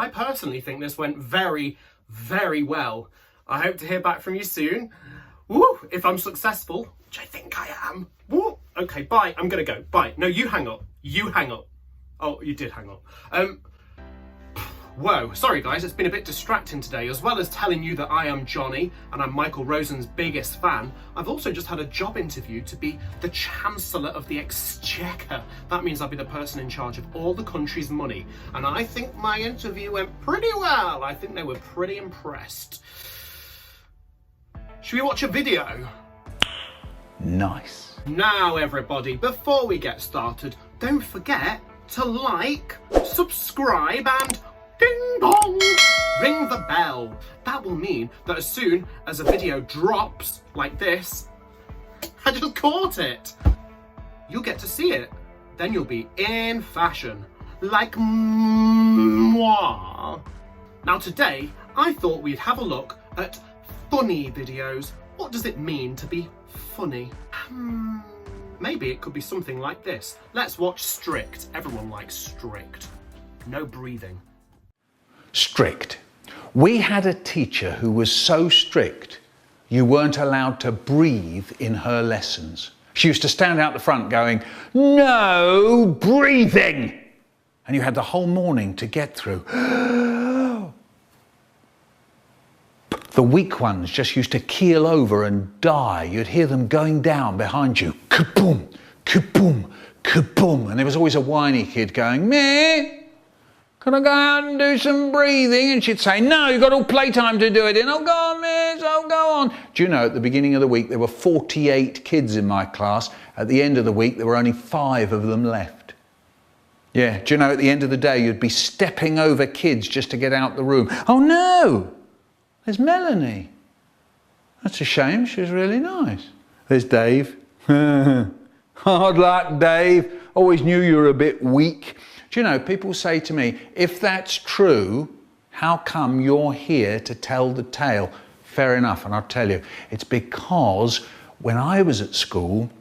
I personally think this went very, very well. I hope to hear back from you soon. Woo, if I'm successful, which I think I am. Woo. Okay, bye. I'm gonna go. Bye. No, you hang up. You hang up. Oh, you did hang up. Whoa, sorry guys, it's been a bit distracting today. As well as telling you that I am Johnny and I'm Michael Rosen's biggest fan, I've also just had a job interview to be the Chancellor of the Exchequer. That means I'll be the person in charge of all the country's money. And I think my interview went pretty well. I think they were pretty impressed. Should we watch a video? Nice. Now everybody, before we get started, don't forget to like, subscribe and ding dong, ring the bell. That will mean that as soon as a video drops like this, I just caught it. You'll get to see it. Then you'll be in fashion, like moi. Now today, I thought we'd have a look at funny videos. What does it mean to be funny? Maybe it could be something like this. Let's watch Strict. Everyone likes Strict. No breathing. Strict. We had a teacher who was so strict you weren't allowed to breathe in her lessons. She used to stand out the front going, "No breathing!" And you had the whole morning to get through. The weak ones just used to keel over and die. You'd hear them going down behind you. Kaboom, kaboom, kaboom. And there was always a whiny kid going, "Meh, can I go out and do some breathing?" And she'd say, "No, you've got all playtime to do it in." "Oh, go on, miss, oh, go on." Do you know, at the beginning of the week, there were 48 kids in my class. At the end of the week, there were only 5 of them left. Yeah, do you know, at the end of the day, you'd be stepping over kids just to get out the room. "Oh, no, there's Melanie. That's a shame, she's really nice." "There's Dave." "Hard luck, Dave. Always knew you were a bit weak." Do you know, people say to me, if that's true, how come you're here to tell the tale? Fair enough, and I'll tell you. It's because when I was at school,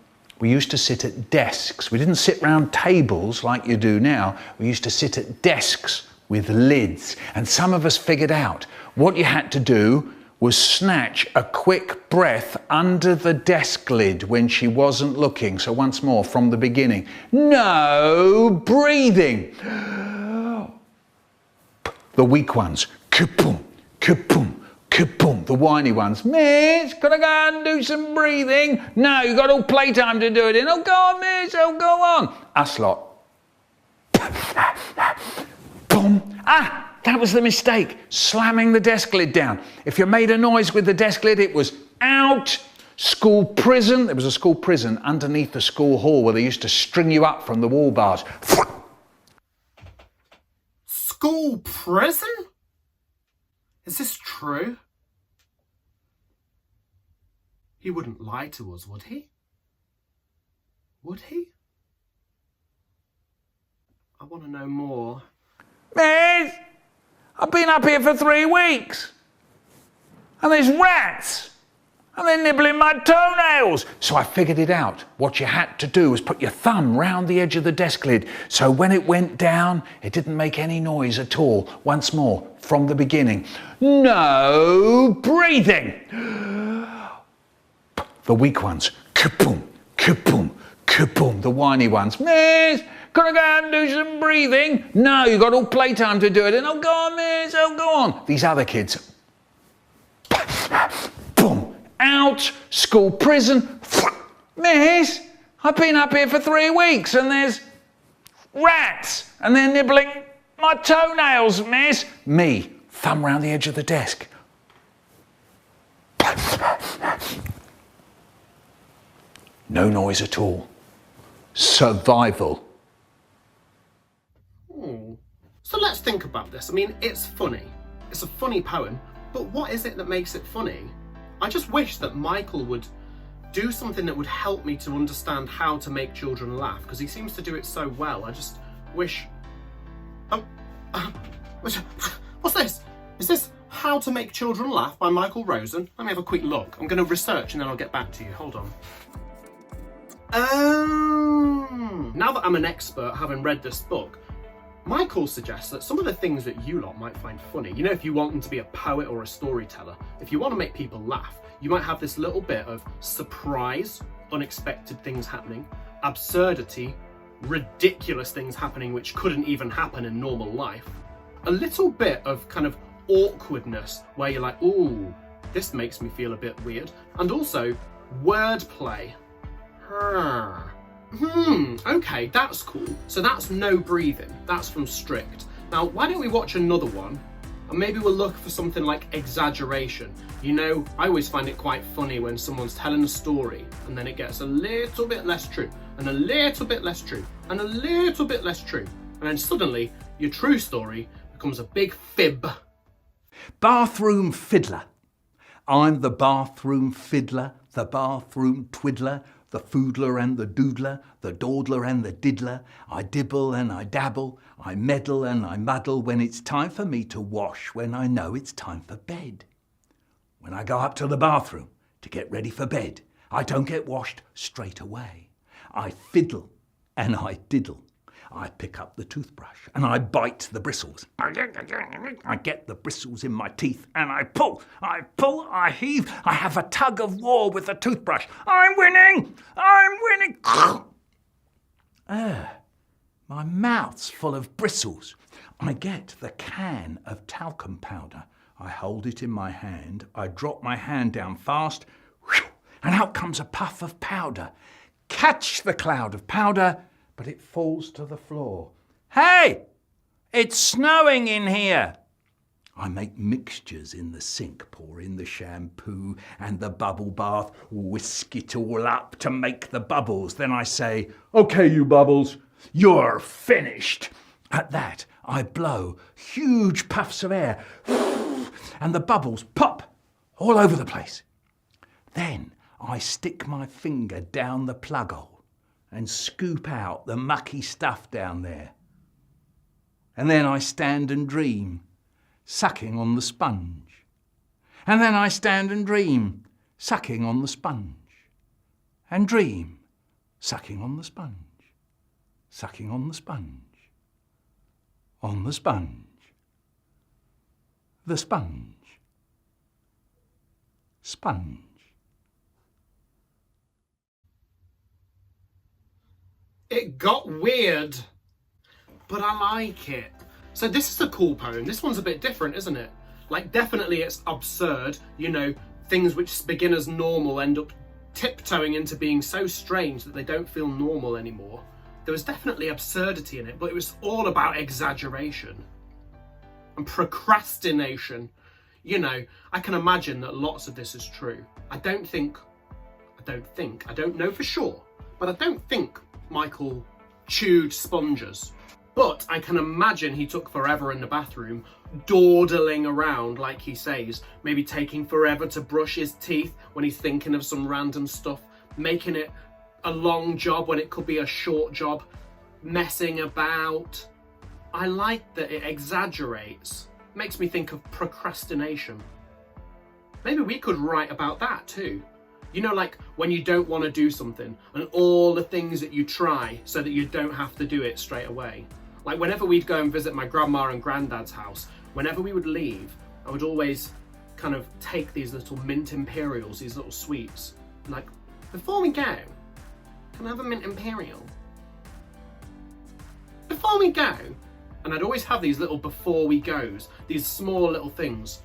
we used to sit at desks. We didn't sit round tables like you do now. We used to sit at desks with lids. And some of us figured out what you had to do was snatch a quick breath under the desk lid when she wasn't looking. So once more, from the beginning. No breathing. The weak ones. Kaboom, kaboom, kaboom. The whiny ones. "Miss, can I go out and do some breathing?" "No, you've got all playtime to do it in." "Oh, go on, miss, oh, go on." Us lot. Boom. Ah! That was the mistake, slamming the desk lid down. If you made a noise with the desk lid, it was out. School prison. There was a school prison underneath the school hall where they used to string you up from the wall bars. School prison? Is this true? He wouldn't lie to us, would he? Would he? I want to know more. "Miss, I've been up here for 3 weeks. And there's rats. And they're nibbling my toenails." So I figured it out. What you had to do was put your thumb round the edge of the desk lid. So when it went down, it didn't make any noise at all. Once more, from the beginning. No breathing. The weak ones. Kaboom, kaboom, kaboom. The whiny ones. "Miss, can I go out and do some breathing?" "No, you've got all playtime to do it in." "Oh, go on, miss, oh, go on." These other kids. Boom. Out. School prison. "Miss, I've been up here for 3 weeks and there's rats and they're nibbling my toenails, miss." Me. Thumb round the edge of the desk. No noise at all. Survival. So let's think about this. I mean, it's funny. It's a funny poem, but what is it that makes it funny? I just wish that Michael would do something that would help me to understand how to make children laugh, because he seems to do it so well. I just wish... what's this? Is this How to Make Children Laugh by Michael Rosen? Let me have a quick look. I'm going to research and then I'll get back to you. Hold on. Now that I'm an expert, having read this book, Michael suggests that some of the things that you lot might find funny, you know, if you want them to be a poet or a storyteller, if you want to make people laugh, you might have this little bit of surprise, unexpected things happening, absurdity, ridiculous things happening which couldn't even happen in normal life, a little bit of kind of awkwardness where you're like, ooh, this makes me feel a bit weird, and also wordplay. Okay, that's cool. So that's no breathing. That's from Strict. Now, why don't we watch another one? And maybe we'll look for something like Exaggeration. You know, I always find it quite funny when someone's telling a story and then it gets a little bit less true, and a little bit less true, and a little bit less true. And then suddenly, your true story becomes a big fib. Bathroom fiddler. I'm the bathroom fiddler, the bathroom twiddler, the foodler and the doodler, the dawdler and the diddler. I dibble and I dabble, I meddle and I muddle when it's time for me to wash, when I know it's time for bed. When I go up to the bathroom to get ready for bed, I don't get washed straight away. I fiddle and I diddle. I pick up the toothbrush and I bite the bristles. I get the bristles in my teeth and I pull, I heave. I have a tug of war with the toothbrush. I'm winning! My mouth's full of bristles. I get the can of talcum powder. I hold it in my hand. I drop my hand down fast, and out comes a puff of powder. Catch the cloud of powder, but it falls to the floor. Hey! It's snowing in here! I make mixtures in the sink, pour in the shampoo and the bubble bath, whisk it all up to make the bubbles. Then I say, "Okay, you bubbles, you're finished." At that, I blow huge puffs of air, and the bubbles pop all over the place. Then I stick my finger down the plug hole and scoop out the mucky stuff down there. And then I stand and dream, sucking on the sponge. And then I stand and dream, sucking on the sponge. And dream, sucking on the sponge. Sucking on the sponge. On the sponge. The sponge. Sponge. It got weird, but I like it. So this is a cool poem. This one's a bit different, isn't it? Like, definitely it's absurd. You know, things which begin as normal end up tiptoeing into being so strange that they don't feel normal anymore. There was definitely absurdity in it, but it was all about exaggeration and procrastination. You know, I can imagine that lots of this is true. I don't know for sure, but I don't think Michael chewed sponges. But I can imagine he took forever in the bathroom, dawdling around like he says, maybe taking forever to brush his teeth when he's thinking of some random stuff, making it a long job when it could be a short job, messing about. I like that it exaggerates. Makes me think of procrastination. Maybe we could write about that too. You know, like when you don't want to do something and all the things that you try so that you don't have to do it straight away. Like whenever we'd go and visit my grandma and granddad's house, whenever we would leave, I would always kind of take these little mint imperials, these little sweets. Like, before we go, can I have a mint imperial? Before we go. And I'd always have these little before we goes, these small little things.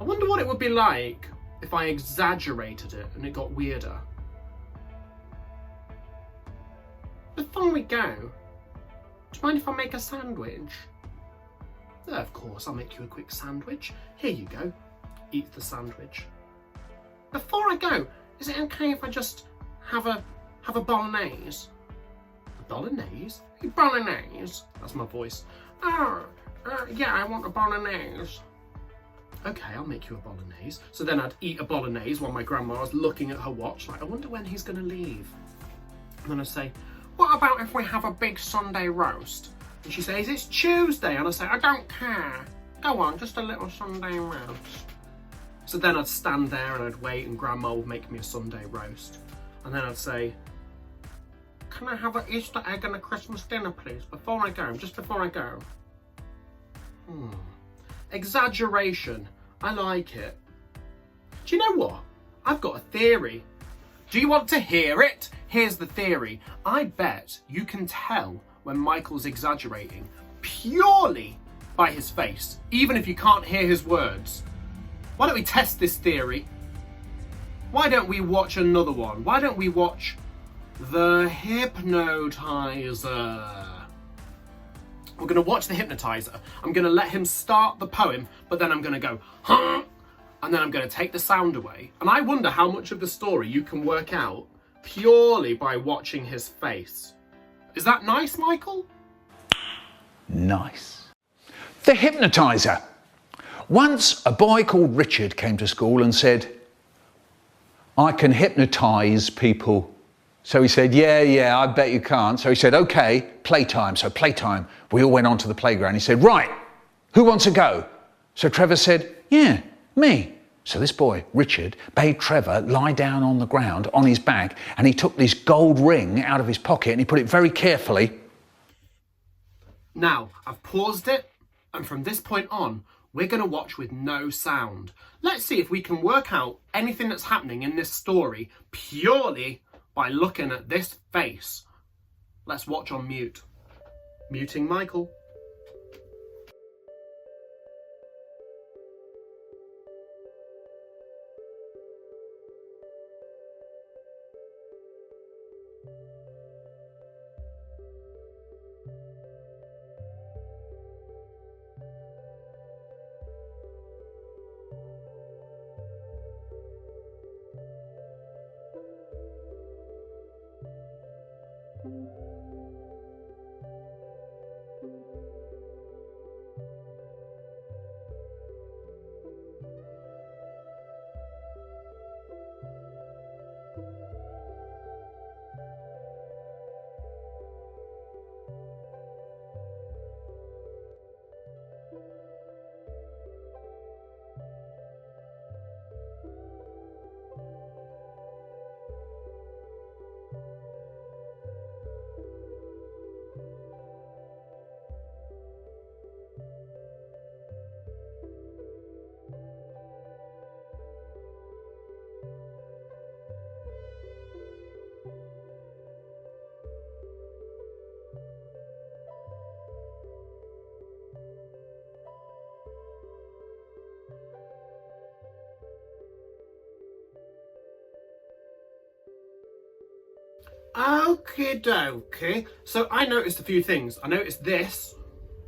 I wonder what it would be like if I exaggerated it and it got weirder. Before we go, do you mind if I make a sandwich? Of course, I'll make you a quick sandwich. Here you go. Eat the sandwich. Before I go, is it okay if I just have a bolognese? A bolognese? A bolognese? That's my voice. Yeah, I want a bolognese. Okay, I'll make you a bolognese. So then I'd eat a bolognese while my grandma was looking at her watch, like, I wonder when he's gonna leave. And then I'd say, what about if we have a big Sunday roast? And she says, it's Tuesday. And I say, I don't care. Go on, just a little Sunday roast. So then I'd stand there and I'd wait and grandma would make me a Sunday roast. And then I'd say, Can I have an Easter egg and a Christmas dinner, please? Before I go, just before I go. Exaggeration. I like it. Do you know what? I've got a theory. Do you want to hear it? Here's the theory. I bet you can tell when Michael's exaggerating purely by his face, even if you can't hear his words. Why don't we test this theory? Why don't we watch another one? Why don't we watch the Hypnotizer? We're going to watch the Hypnotizer. I'm going to let him start the poem, but then I'm going to go, huh? And then I'm going to take the sound away. And I wonder how much of the story you can work out purely by watching his face. Is that nice, Michael? Nice. The Hypnotizer. Once a boy called Richard came to school and said, I can hypnotise people. So he said, yeah, I bet you can't. So he said, okay, playtime. So playtime, we all went onto the playground. He said, right, who wants to go? So Trevor said, yeah, me. So this boy, Richard, bade Trevor lie down on the ground on his back, and he took this gold ring out of his pocket and he put it very carefully. Now, I've paused it, and from this point on, we're going to watch with no sound. Let's see if we can work out anything that's happening in this story purely by looking at this face. Let's watch on mute. Muting Michael. Okie dokie. So I noticed a few things. I noticed this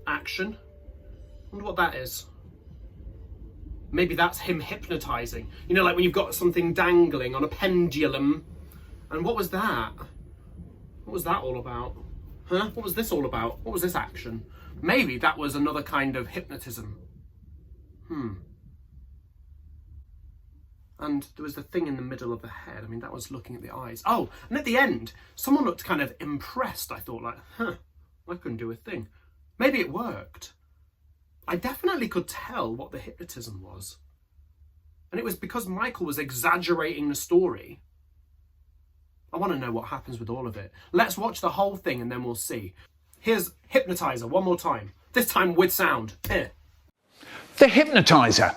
action. Wonder what that is. Maybe that's him hypnotising. You know, like when you've got something dangling on a pendulum. And what was that? What was that all about? Huh? What was this all about? What was this action? Maybe that was another kind of hypnotism. And there was the thing in the middle of the head. I mean, that was looking at the eyes. Oh, and at the end, someone looked kind of impressed. I thought like, I couldn't do a thing. Maybe it worked. I definitely could tell what the hypnotism was. And it was because Michael was exaggerating the story. I want to know what happens with all of it. Let's watch the whole thing and then we'll see. Here's Hypnotizer one more time. This time with sound. Here. The Hypnotizer.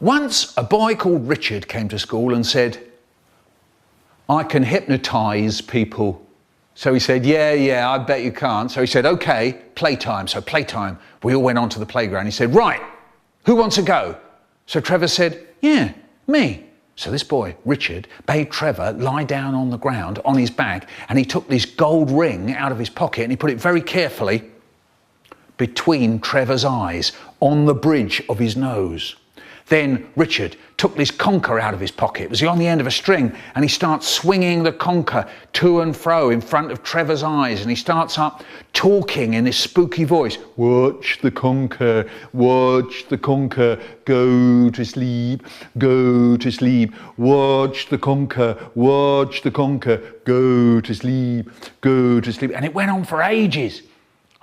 Once a boy called Richard came to school and said, I can hypnotise people. So he said, yeah, I bet you can't. So he said, okay, playtime. So playtime, we all went onto the playground. He said, right, who wants to go? So Trevor said, yeah, me. So this boy, Richard, bade Trevor lie down on the ground on his back, and he took this gold ring out of his pocket and he put it very carefully between Trevor's eyes on the bridge of his nose. Then Richard took this conker out of his pocket. It was on the end of a string, and he starts swinging the conker to and fro in front of Trevor's eyes, and he starts up talking in this spooky voice. Watch the conker, go to sleep, go to sleep. Watch the conker, go to sleep, go to sleep. And it went on for ages.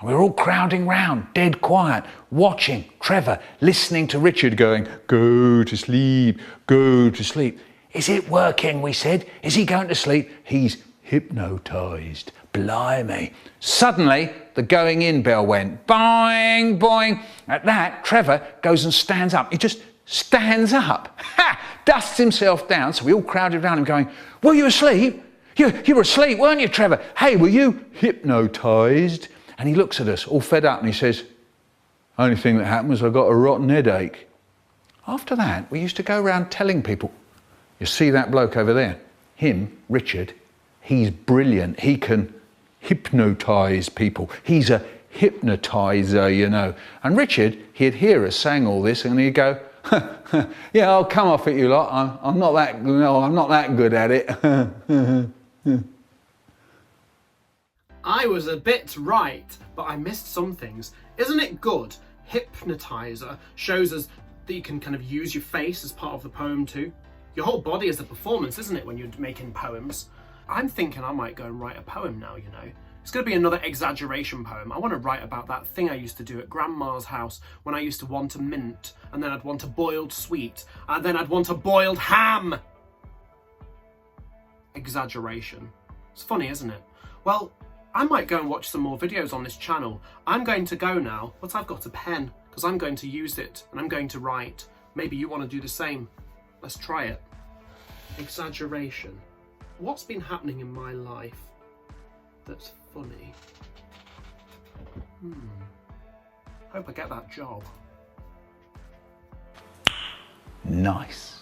And we were all crowding round, dead quiet, watching Trevor, listening to Richard going, go to sleep, go to sleep. Is it working, we said? Is he going to sleep? He's hypnotised. Blimey. Suddenly, the going in bell went. Boing, boing. At that, Trevor goes and stands up. He just stands up. Ha! Dusts himself down, so we all crowded around him going, were you asleep? You were asleep, weren't you, Trevor? Hey, were you hypnotised? And he looks at us, all fed up, and he says, only thing that happened was I got a rotten headache. After that, we used to go around telling people, you see that bloke over there? Him, Richard, he's brilliant. He can hypnotise people. He's a hypnotizer, you know. And Richard, he'd hear us saying all this and he'd go, yeah, I'll come off it, you lot. I'm not that good at it. I was a bit right, but I missed some things. Isn't it good? Hypnotizer shows us that you can kind of use your face as part of the poem too. Your whole body is a performance, isn't it, when you're making poems? I'm thinking I might go and write a poem now, you know. It's going to be another exaggeration poem. I want to write about that thing I used to do at Grandma's house when I used to want a mint, and then I'd want a boiled sweet, and then I'd want a boiled ham. Exaggeration. It's funny, isn't it? Well, I might go and watch some more videos on this channel. I'm going to go now, but I've got a pen, because I'm going to use it, and I'm going to write. Maybe you want to do the same. Let's try it. Exaggeration. What's been happening in my life that's funny? Hope I get that job. Nice.